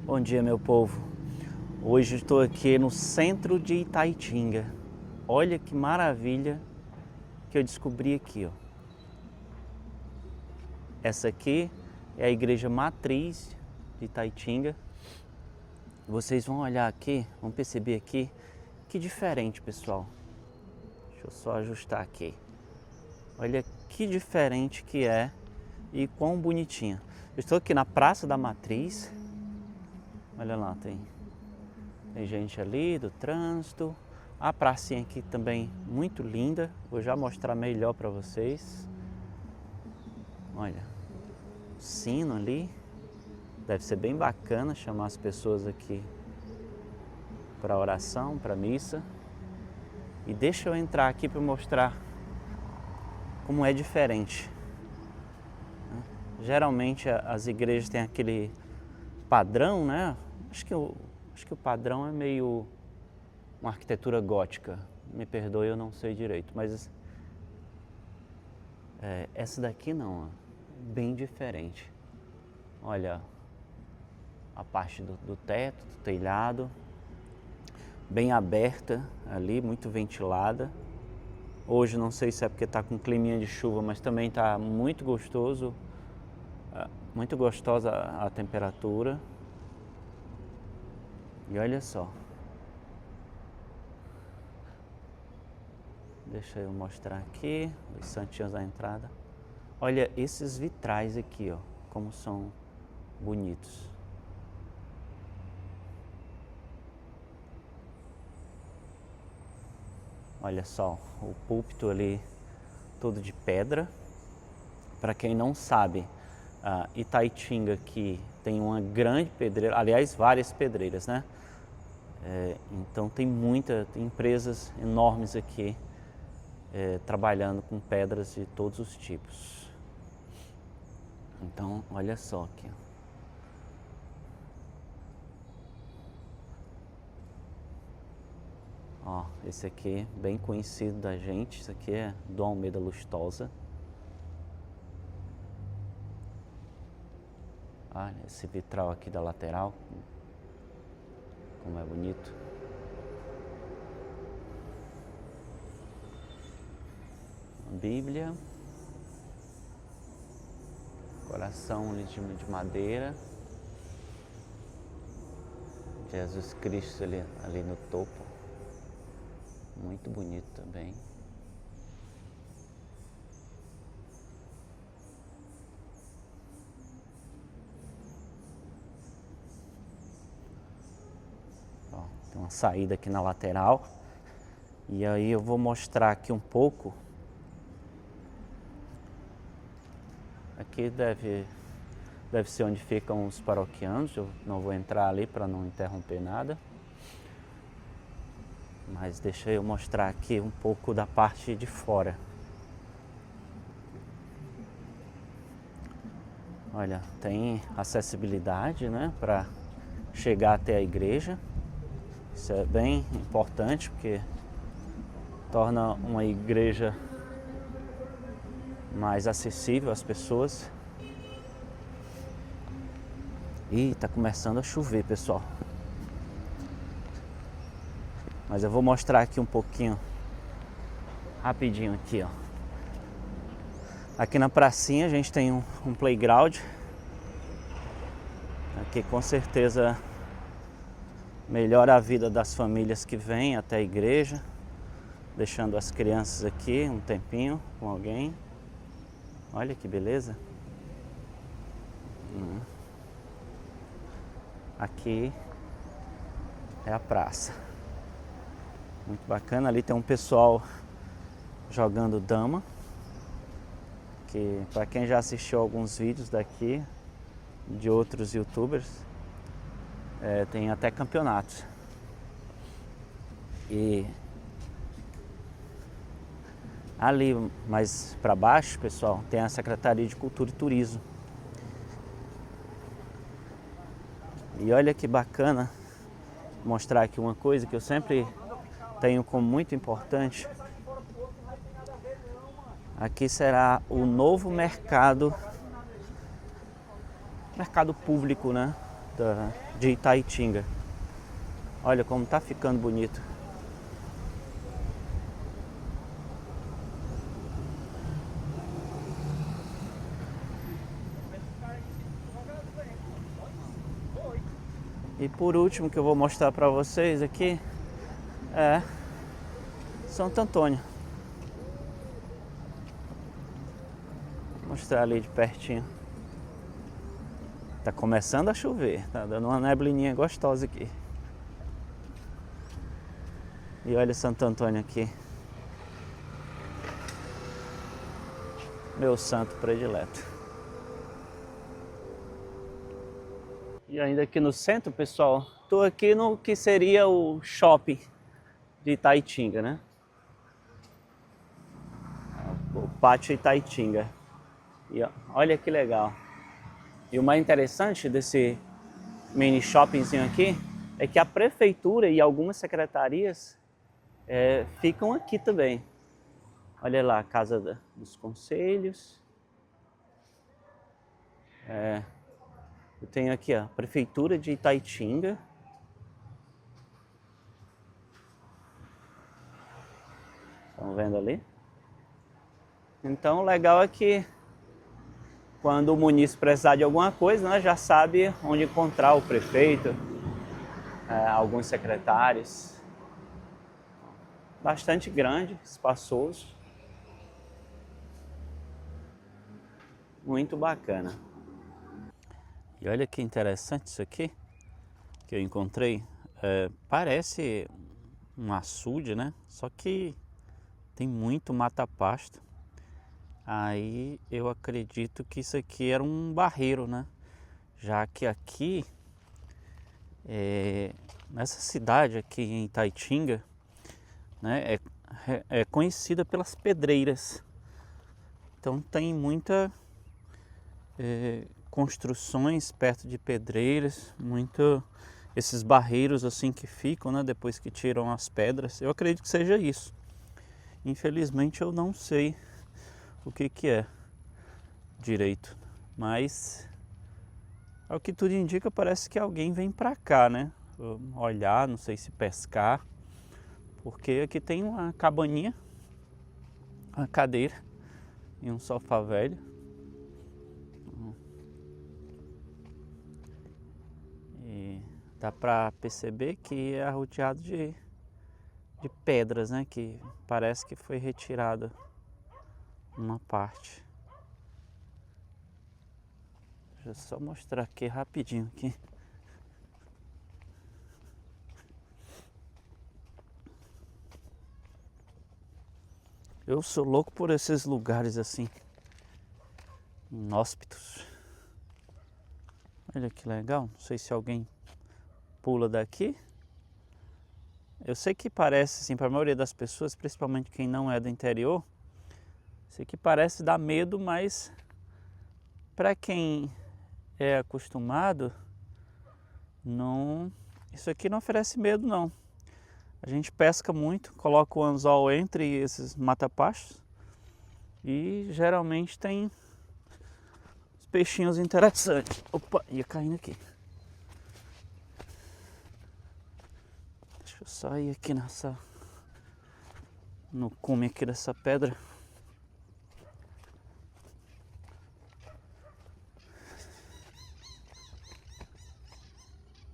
Bom dia, meu povo. Hoje estou aqui no centro de Itaitinga. Olha que maravilha que eu descobri aqui, ó. Essa aqui é a igreja matriz de Itaitinga. Vocês vão olhar aqui, vão perceber aqui que diferente, pessoal. Deixa eu só ajustar aqui. Olha que diferente que é e quão bonitinha. Eu estou aqui na Praça da Matriz. Olha lá, tem gente ali do trânsito. A pracinha aqui também muito linda. Vou já mostrar melhor para vocês. Olha, o sino ali. Deve ser bem bacana chamar as pessoas aqui para oração, para missa. E deixa eu entrar aqui para mostrar como é diferente. Geralmente as igrejas têm aquele padrão, né? Acho que o padrão é meio uma arquitetura gótica. Me perdoe, eu não sei direito, mas essa daqui não, ó, bem diferente. Olha a parte do teto, do telhado, bem aberta ali, muito ventilada. Hoje não sei se é porque está com climinha de chuva, mas também está muito gostoso, muito gostosa a temperatura. E olha só. Deixa eu mostrar aqui os santinhos da entrada. Olha esses vitrais aqui, ó, como são bonitos. Olha só, o púlpito ali todo de pedra. Para quem não sabe, Itaitinga aqui tem uma grande pedreira, aliás, várias pedreiras, né? Então tem empresas enormes aqui trabalhando com pedras de todos os tipos. Então, olha só aqui. Ó, esse aqui bem conhecido da gente, isso aqui é do Almeida Lustosa. Olha esse vitral aqui da lateral, como é bonito. A Bíblia, coração de madeira, Jesus Cristo ali no topo. Muito bonito também. Ó, tem uma saída aqui na lateral. E aí eu vou mostrar aqui um pouco. Aqui deve ser onde ficam os paroquianos. Eu não vou entrar ali para não interromper nada. Mas deixa eu mostrar aqui um pouco da parte de fora. Olha, tem acessibilidade, né, para chegar até a igreja. Isso é bem importante porque torna uma igreja mais acessível às pessoas. E tá começando a chover, pessoal. Mas eu vou mostrar aqui um pouquinho, rapidinho aqui, ó. Aqui na pracinha a gente tem um playground. Aqui com certeza melhora a vida das famílias que vêm até a igreja, deixando as crianças aqui um tempinho com alguém. Olha que beleza. Aqui é a praça. Muito bacana, ali tem um pessoal jogando dama, que para quem já assistiu alguns vídeos daqui, de outros youtubers, tem até campeonatos. E ali mais para baixo, pessoal, tem a Secretaria de Cultura e Turismo. E olha que bacana mostrar aqui uma coisa que eu sempre tenho como muito importante. Aqui será o novo mercado público, né? de Itaitinga. Olha como tá ficando bonito. E por último que eu vou mostrar para vocês aqui é Santo Antônio. Vou mostrar ali de pertinho. Tá começando a chover, tá dando uma neblininha gostosa aqui. E olha Santo Antônio aqui. Meu santo predileto. E ainda aqui no centro, pessoal, tô aqui no que seria o shopping de Itaitinga, né? O pátio Itaitinga. E ó, olha que legal. E o mais interessante desse mini shoppingzinho aqui é que a prefeitura e algumas secretarias ficam aqui também. Olha lá, a Casa dos Conselhos. Eu tenho aqui a Prefeitura de Itaitinga. Estão vendo ali? Então o legal é que quando o munícipe precisar de alguma coisa, né, já sabe onde encontrar o prefeito, alguns secretários. Bastante grande, espaçoso. Muito bacana. E olha que interessante isso aqui que eu encontrei. Parece um açude, né? Só que tem muito mata-pasto. Aí eu acredito que isso aqui era um barreiro, né? Já que aqui, nessa cidade aqui em Itaitinga, né, é conhecida pelas pedreiras. Então tem muita construções perto de pedreiras, muito esses barreiros assim que ficam, né, depois que tiram as pedras. Eu acredito que seja isso. Infelizmente eu não sei o que é direito, mas ao que tudo indica parece que alguém vem pra cá, né? Olhar, não sei se pescar, porque aqui tem uma cabaninha, uma cadeira e um sofá velho. E dá pra perceber que é rodeado de pedras, né? Que parece que foi retirada uma parte. Deixa eu só mostrar aqui rapidinho aqui. Eu sou louco por esses lugares assim, inóspitos. Olha que legal, não sei se alguém pula daqui. Eu sei que parece, assim, para a maioria das pessoas, principalmente quem não é do interior, sei que parece dar medo, mas para quem é acostumado, não, isso aqui não oferece medo não. A gente pesca muito, coloca o anzol entre esses mata-pastos e geralmente tem os peixinhos interessantes. Opa, ia caindo aqui. Deixa eu só ir aqui no cume aqui dessa pedra.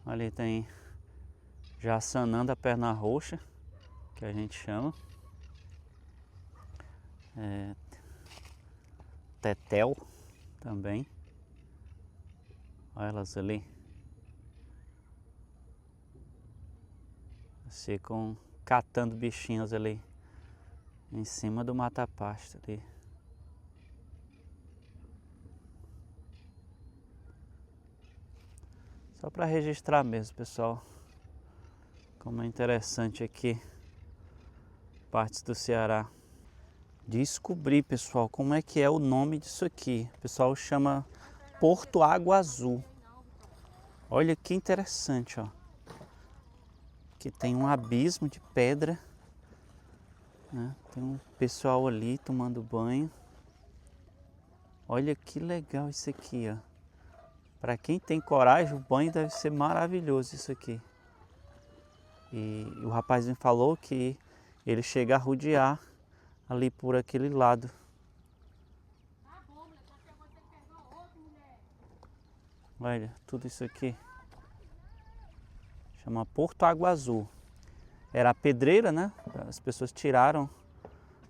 Ali tem já sanando a perna roxa, que a gente chama. Tetel também. Olha elas ali. Elas ficam catando bichinhos ali em cima do mata-pasto ali. Só para registrar mesmo, pessoal, como é interessante aqui partes do Ceará. Descobri, pessoal, como é que é o nome disso aqui. O pessoal chama Porto Água Azul. Olha que interessante, ó. Aqui tem um abismo de pedra, né? Tem um pessoal ali tomando banho. Olha que legal isso aqui, ó. Para quem tem coragem, o banho deve ser maravilhoso isso aqui. E o rapaz me falou que ele chega a rodear ali por aquele lado. Olha, tudo isso aqui chama Porto Água Azul. Era a pedreira, né? As pessoas tiraram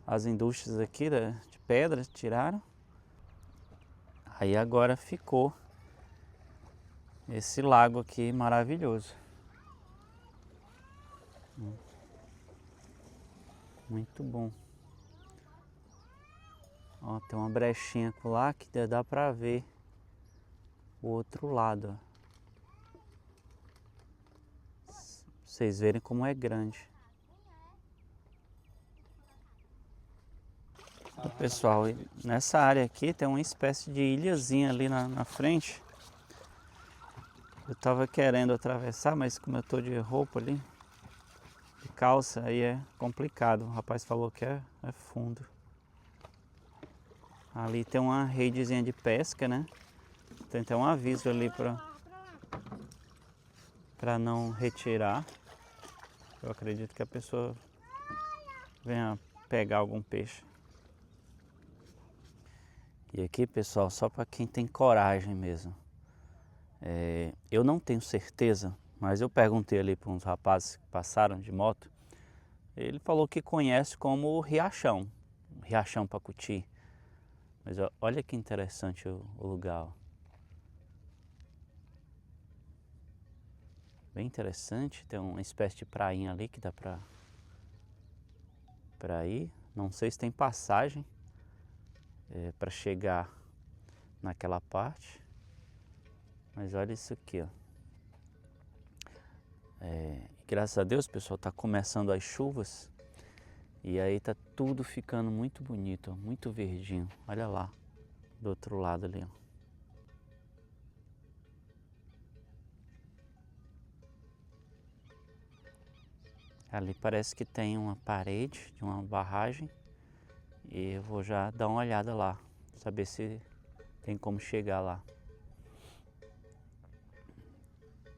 as indústrias aqui de pedra, tiraram. Aí agora ficou esse lago aqui maravilhoso. Muito bom. Ó, tem uma brechinha lá que dá pra ver o outro lado. Pra vocês verem como é grande. Pessoal, nessa área aqui tem uma espécie de ilhazinha ali na frente. Eu tava querendo atravessar, mas como eu tô de roupa ali, de calça, aí é complicado. O rapaz falou que é fundo. Ali tem uma redezinha de pesca, né? Tem até um aviso ali para não retirar. Eu acredito que a pessoa venha pegar algum peixe. E aqui, pessoal, só para quem tem coragem mesmo. Eu não tenho certeza, mas eu perguntei ali para uns rapazes que passaram de moto. Ele falou que conhece como o Riachão, Riachão Pacuti. Mas olha que interessante o lugar. Ó. Bem interessante, tem uma espécie de prainha ali que dá para ir. Não sei se tem passagem para chegar naquela parte. Mas olha isso aqui, ó. Graças a Deus, pessoal, tá começando as chuvas. E aí tá tudo ficando muito bonito, ó, muito verdinho. Olha lá, do outro lado ali, ó. Ali parece que tem uma parede de uma barragem. E eu vou já dar uma olhada lá, saber se tem como chegar lá.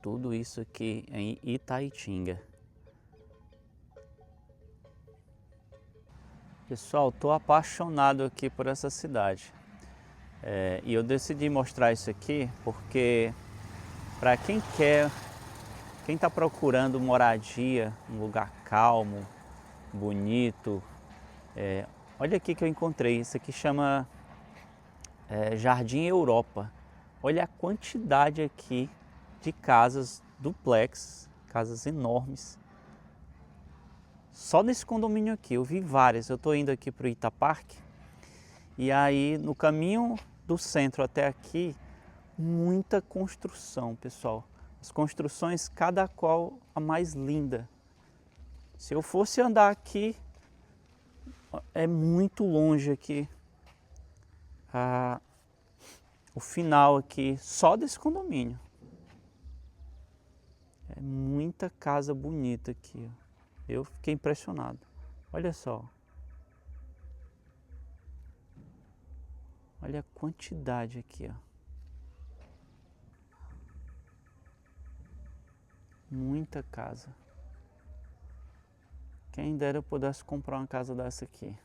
Tudo isso aqui em Itaitinga. Pessoal, estou apaixonado aqui por essa cidade. E eu decidi mostrar isso aqui porque para quem está procurando moradia, um lugar calmo, bonito, olha aqui que eu encontrei. Isso aqui chama Jardim Europa. Olha a quantidade aqui de casas duplex, casas enormes. Só nesse condomínio aqui, eu vi várias. Eu estou indo aqui para o Itaparque. E aí, no caminho do centro até aqui, muita construção, pessoal. As construções, cada qual a mais linda. Se eu fosse andar aqui, é muito longe aqui. O final aqui, só desse condomínio. É muita casa bonita aqui, ó. Eu fiquei impressionado. Olha só. Olha a quantidade aqui, ó. Muita casa. Quem dera eu pudesse comprar uma casa dessa aqui.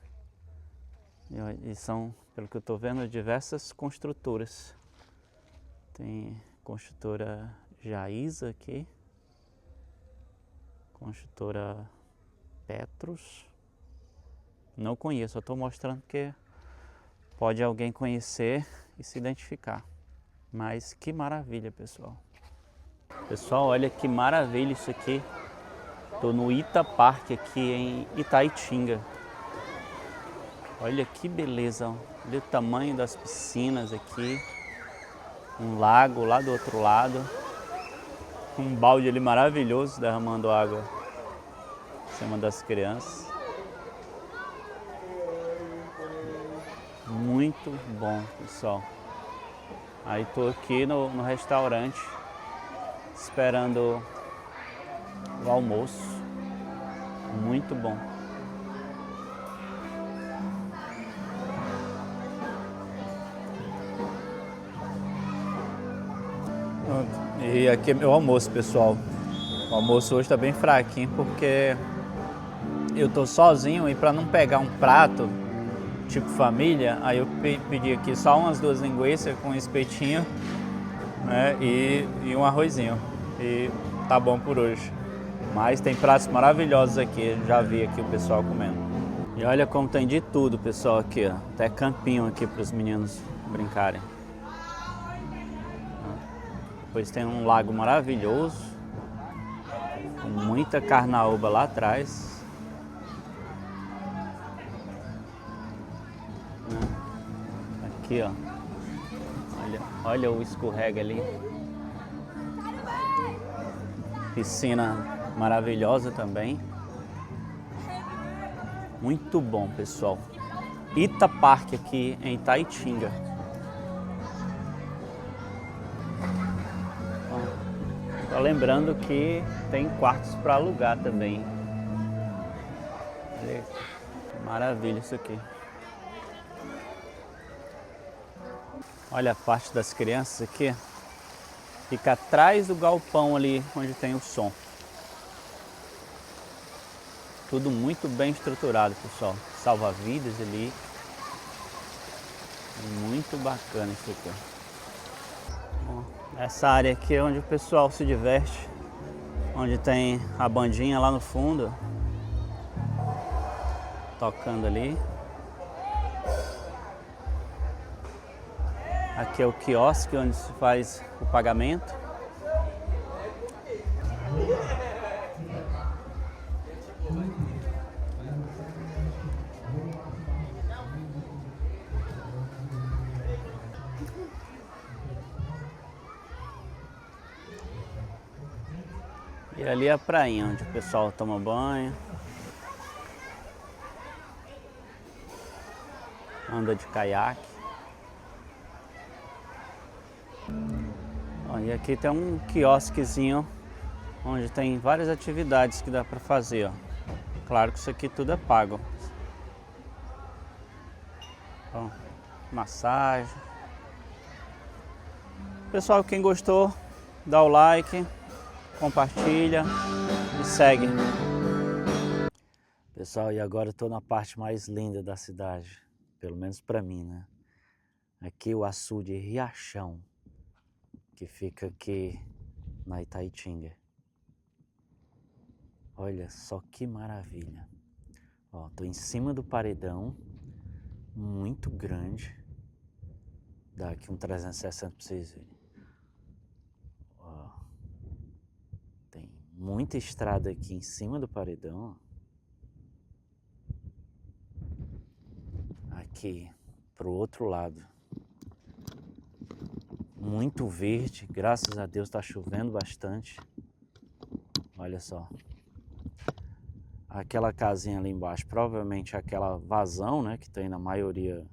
E são, pelo que eu estou vendo, diversas construtoras. Tem construtora Jaísa aqui. Construtora Petros. Não conheço, eu estou mostrando porque pode alguém conhecer e se identificar. Mas que maravilha, pessoal. Pessoal, olha que maravilha isso aqui. Estou no Itaparque aqui em Itaitinga. Olha que beleza. Olha o tamanho das piscinas aqui. Um lago lá do outro lado. Um balde ali maravilhoso derramando água em cima das crianças. Muito bom, pessoal. Aí tô aqui no restaurante esperando o almoço. Muito bom. E aqui é meu almoço, pessoal. O almoço hoje tá bem fraquinho porque eu tô sozinho e para não pegar um prato tipo família, aí eu pedi aqui só umas 2 linguiças com um espetinho, né, e um arrozinho. E tá bom por hoje. Mas tem pratos maravilhosos aqui, já vi aqui o pessoal comendo. E olha como tem de tudo, pessoal, aqui, ó. Até campinho aqui para os meninos brincarem. Depois tem um lago maravilhoso, com muita carnaúba lá atrás. Aqui, ó. Olha o escorrega ali. Piscina maravilhosa também. Muito bom, pessoal. Ita Park aqui em Taitinga. Só lembrando que tem quartos para alugar também. Olha, maravilha isso aqui. Olha a parte das crianças aqui. Fica atrás do galpão ali onde tem o som. Tudo muito bem estruturado, pessoal. Salva-vidas ali. Muito bacana isso aqui. Bom, essa área aqui é onde o pessoal se diverte. Onde tem a bandinha lá no fundo. Tocando ali. Aqui é o quiosque onde se faz o pagamento. E ali é a prainha onde o pessoal toma banho. Anda de caiaque. E aqui tem um quiosquezinho onde tem várias atividades que dá para fazer, ó. Claro que isso aqui tudo é pago. Então, massagem. Pessoal, quem gostou, dá o like, compartilha e segue. Pessoal, e agora eu tô na parte mais linda da cidade, pelo menos para mim, né? Aqui o açude Riachão, que fica aqui na Itaitinga. Olha só que maravilha. Ó, tô em cima do paredão, muito grande. Dá aqui um 360 para vocês verem. Ó, tem muita estrada aqui em cima do paredão. Aqui pro outro lado. Muito verde, graças a Deus tá chovendo bastante. Olha só. Aquela casinha ali embaixo, provavelmente aquela vazão, né, que tem na maioria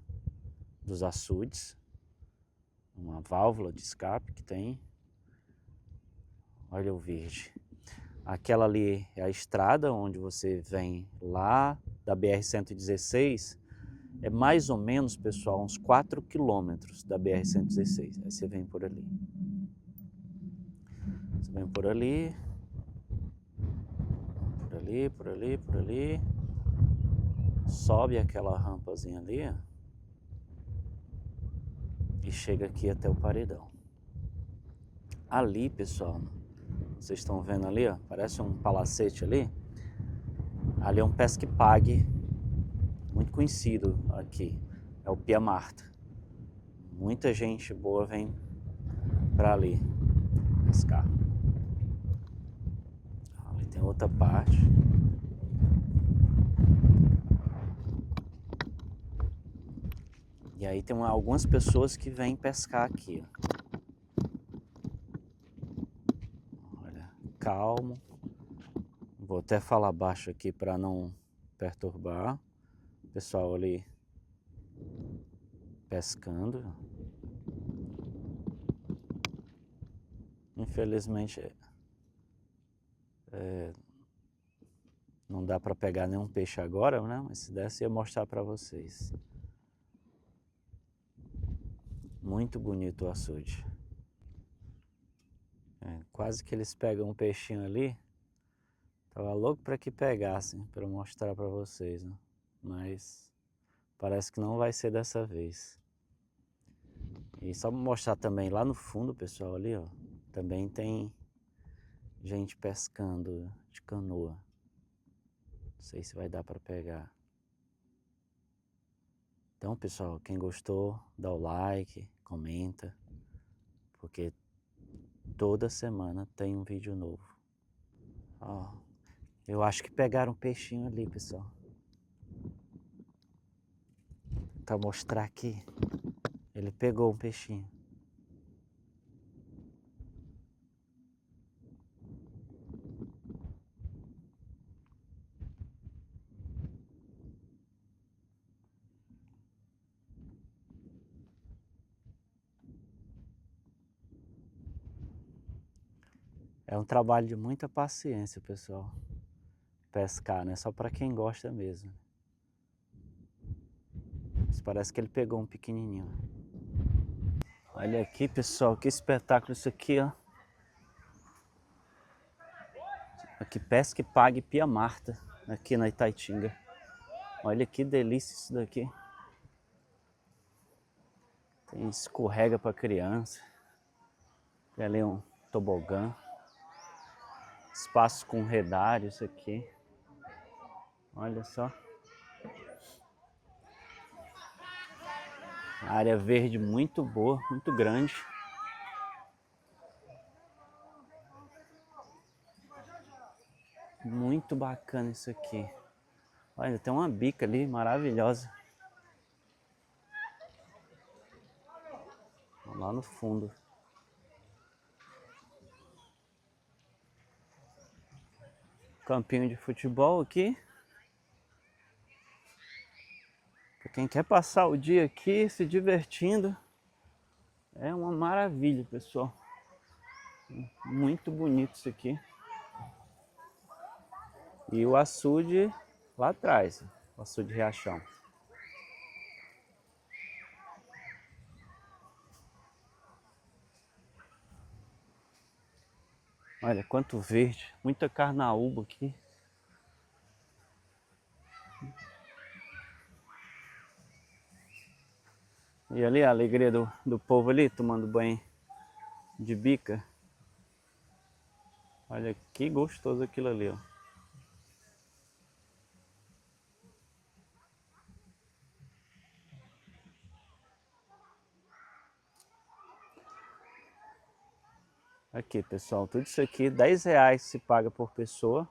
dos açudes. Uma válvula de escape que tem. Olha o verde. Aquela ali é a estrada onde você vem lá da BR-116. É mais ou menos, pessoal, uns 4 quilômetros da BR-116. Aí você vem por ali. Você vem por ali. Por ali, por ali, por ali. Sobe aquela rampazinha ali, ó, e chega aqui até o paredão. Ali, pessoal, vocês estão vendo ali, ó, parece um palacete ali. Ali é um pesque-pague muito conhecido aqui, é o Pia Marta. Muita gente boa vem para ali pescar. Ali tem outra parte. E aí tem algumas pessoas que vêm pescar aqui, ó. Olha, calmo. Vou até falar baixo aqui para não perturbar. O pessoal ali pescando. Infelizmente não dá para pegar nenhum peixe agora, né? Mas se desse ia mostrar para vocês. Muito bonito o açude. Quase que eles pegam um peixinho ali. Tava louco para que pegassem, para eu mostrar para vocês, né? Mas parece que não vai ser dessa vez. E só mostrar também lá no fundo, pessoal, ali, ó, também tem gente pescando de canoa. Não sei se vai dar para pegar. Então, pessoal, quem gostou, dá o like, comenta, porque toda semana tem um vídeo novo. Ó, eu acho que pegaram um peixinho ali, pessoal. Vou tentar mostrar aqui. Ele pegou um peixinho. É um trabalho de muita paciência, pessoal. Pescar, né? Só para quem gosta mesmo. Mas parece que ele pegou um pequenininho. Olha aqui, pessoal, que espetáculo isso aqui, ó. Aqui Pesca e Pague Pia Marta, aqui na Itaitinga. Olha que delícia isso daqui. Tem escorrega para criança. Tem ali um tobogã. Espaço com redário, isso aqui. Olha só. Área verde muito boa, muito grande. Muito bacana isso aqui. Olha, tem uma bica ali maravilhosa. Lá no fundo. Campinho de futebol aqui. Pra quem quer passar o dia aqui se divertindo. É uma maravilha, pessoal. Muito bonito isso aqui. E o açude lá atrás, o açude Riachão. Olha quanto verde, muita carnaúba aqui. E ali a alegria do povo ali, tomando banho de bica. Olha que gostoso aquilo ali, ó. Aqui, pessoal, tudo isso aqui, R$10 se paga por pessoa,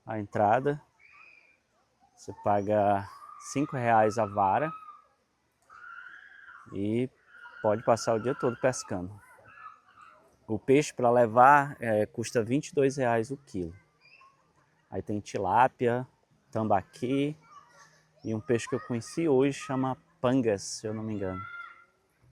a entrada. Você paga R$5 a vara e pode passar o dia todo pescando. O peixe para levar custa R$22 o quilo. Aí tem tilápia, tambaqui e um peixe que eu conheci hoje chama pangas, se eu não me engano.